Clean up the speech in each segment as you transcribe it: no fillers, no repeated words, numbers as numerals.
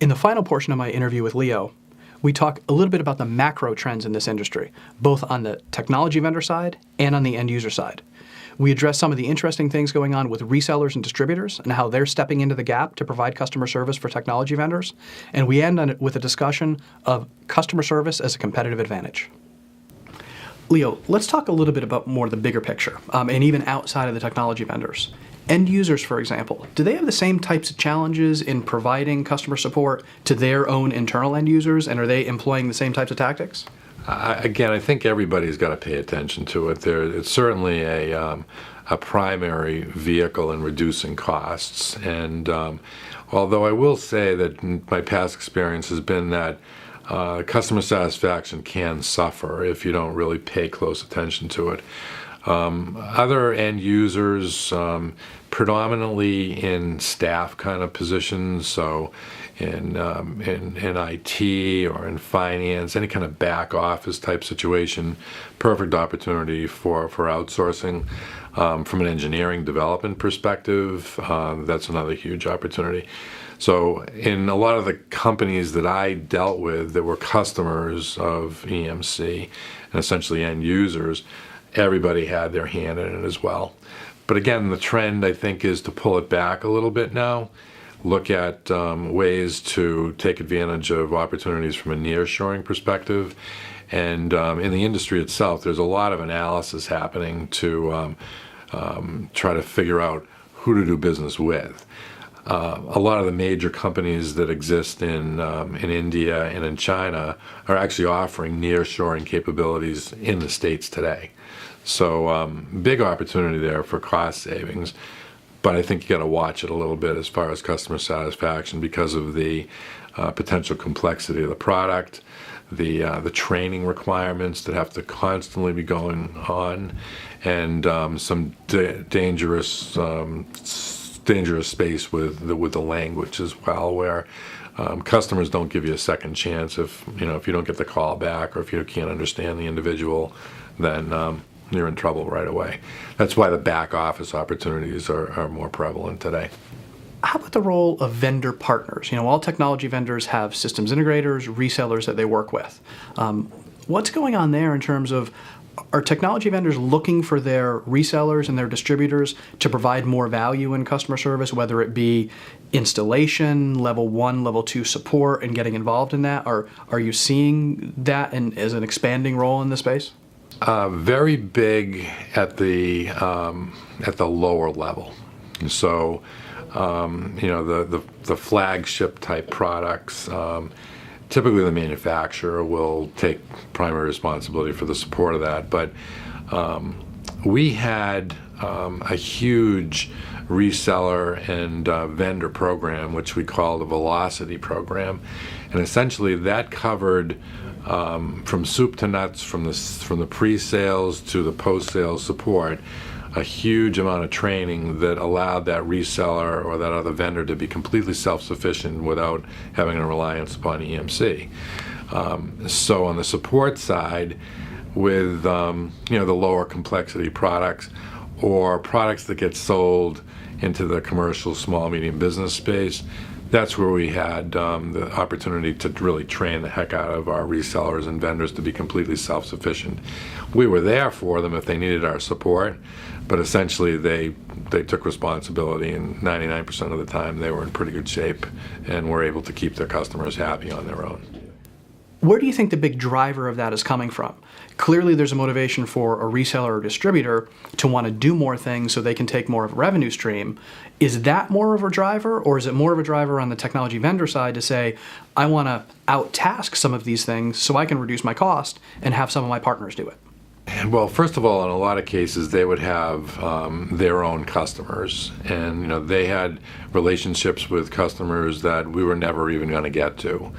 In the final portion of my interview with Leo, we talk a little bit about the macro trends in this industry, both on the technology vendor side and on the end user side. We address some of the interesting things going on with resellers and distributors and how they're stepping into the gap to provide customer service for technology vendors. And we end on it with a discussion of customer service as a competitive advantage. Leo, let's talk a little bit about more the bigger picture, and even outside of the technology vendors. End users, for example, do they have the same types of challenges in providing customer support to their own internal end users, and are they employing the same types of tactics? Again, I think everybody's got to pay attention to it. It's certainly a primary vehicle in reducing costs, and although I will say that my past experience has been that customer satisfaction can suffer if you don't really pay close attention to it. Other end users, predominantly in staff kind of positions, so in IT or in finance, any kind of back office type situation, perfect opportunity for outsourcing. From an engineering development perspective, that's another huge opportunity. So in a lot of the companies that I dealt with that were customers of EMC and essentially end users, everybody had their hand in it as well. But again, the trend, I think, is to pull it back a little bit now, look at ways to take advantage of opportunities from a nearshoring perspective. And in the industry itself, there's a lot of analysis happening to try to figure out who to do business with. A lot of the major companies that exist in India and in China are actually offering nearshoring capabilities in the States today. So big opportunity there for cost savings, but I think you got to watch it a little bit as far as customer satisfaction because of the potential complexity of the product, the training requirements that have to constantly be going on, and some dangerous space with the language as well, where customers don't give you a second chance if you don't get the call back or if you can't understand the individual, then you're in trouble right away. That's why the back office opportunities are more prevalent today. How about the role of vendor partners? All technology vendors have systems integrators, resellers that they work with. What's going on there in terms of, are technology vendors looking for their resellers and their distributors to provide more value in customer service, whether it be installation, level 1, level 2 support, and getting involved in that? Are you seeing that as an expanding role in the space? Very big at the lower level. So, the flagship type products. Typically, the manufacturer will take primary responsibility for the support of that. But we had a huge reseller and vendor program, which we call the Velocity program, and essentially that covered from soup to nuts, from the pre-sales to the post-sales support, a huge amount of training that allowed that reseller or that other vendor to be completely self-sufficient without having a reliance upon EMC. So on the support side, with the lower complexity products or products that get sold into the commercial small medium business space, that's where we had the opportunity to really train the heck out of our resellers and vendors to be completely self-sufficient. We were there for them if they needed our support, but essentially they took responsibility, and 99% of the time they were in pretty good shape and were able to keep their customers happy on their own. Where do you think the big driver of that is coming from? Clearly there's a motivation for a reseller or distributor to want to do more things so they can take more of a revenue stream. Is that more of a driver, or is it more of a driver on the technology vendor side to say, I want to out-task some of these things so I can reduce my cost and have some of my partners do it? Well, first of all, in a lot of cases, they would have their own customers, and they had relationships with customers that we were never even going to get to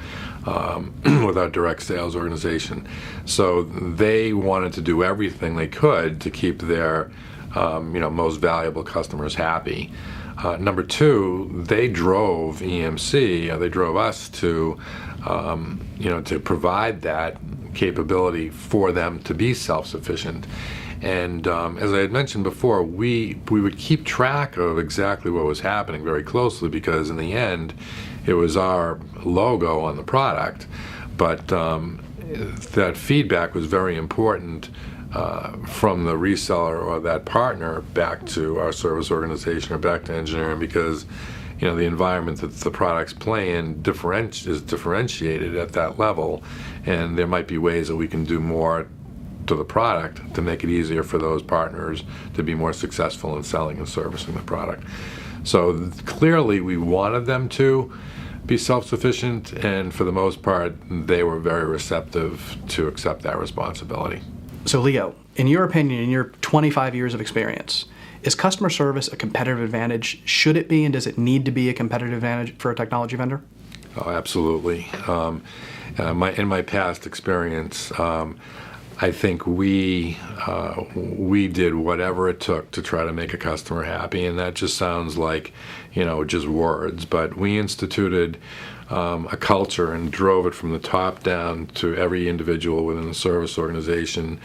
with our direct sales organization. So they wanted to do everything they could to keep their most valuable customers happy. Number two, they drove EMC, they drove us to provide that capability for them to be self-sufficient. And as I had mentioned before, we would keep track of exactly what was happening very closely, because in the end, it was our logo on the product. But that feedback was very important from the reseller or that partner back to our service organization or back to engineering, because the environment that the products play in is differentiated at that level, and there might be ways that we can do more to the product to make it easier for those partners to be more successful in selling and servicing the product. So clearly we wanted them to be self-sufficient, and for the most part they were very receptive to accept that responsibility. So Leo, in your opinion, in your 25 years of experience, is customer service a competitive advantage? Should it be, and does it need to be a competitive advantage for a technology vendor? Oh, absolutely. In my past experience, I think we did whatever it took to try to make a customer happy, and that just sounds like, just words. But we instituted a culture and drove it from the top down to every individual within the service organization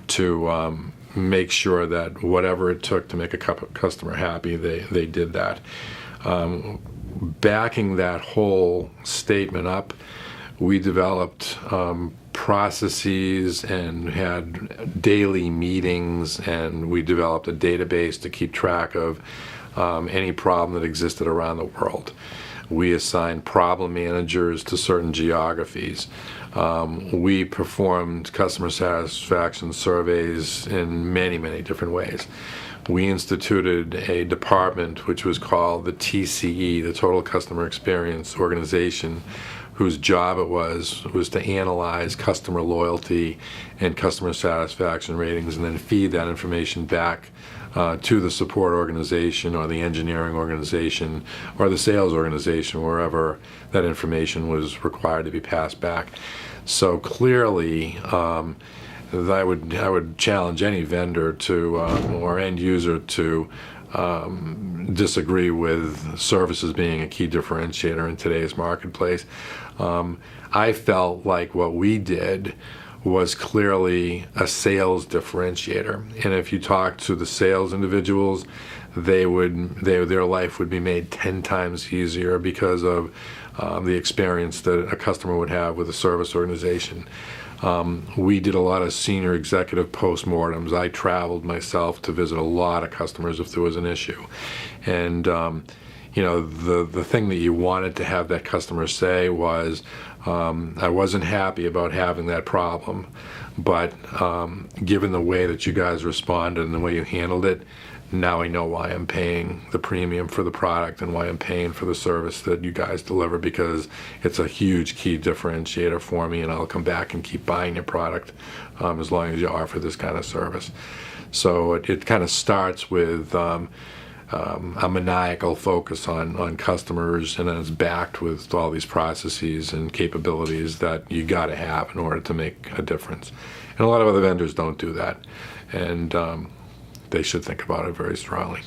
to make sure that whatever it took to make a customer happy, they did that. Backing that whole statement up, we developed processes and had daily meetings, and we developed a database to keep track of any problem that existed around the world. We assigned problem managers to certain geographies. We performed customer satisfaction surveys in many, many different ways. We instituted a department which was called the TCE, the Total Customer Experience Organization, whose job it was to analyze customer loyalty and customer satisfaction ratings and then feed that information back to the support organization or the engineering organization or the sales organization, wherever that information was required to be passed back. So clearly, I would challenge any vendor to or end user to disagree with services being a key differentiator in today's marketplace. I felt like what we did was clearly a sales differentiator, and if you talk to the sales individuals, their life would be made 10 times easier because of the experience that a customer would have with a service organization. We did a lot of senior executive postmortems. I traveled myself to visit a lot of customers if there was an issue. And the thing that you wanted to have that customer say was, I wasn't happy about having that problem, but given the way that you guys responded and the way you handled it, now I know why I'm paying the premium for the product and why I'm paying for the service that you guys deliver, because it's a huge key differentiator for me, and I'll come back and keep buying your product as long as you offer this kind of service. So it kind of starts with a maniacal focus on customers, and then it's backed with all these processes and capabilities that you got to have in order to make a difference. And a lot of other vendors don't do that, and they should think about it very strongly.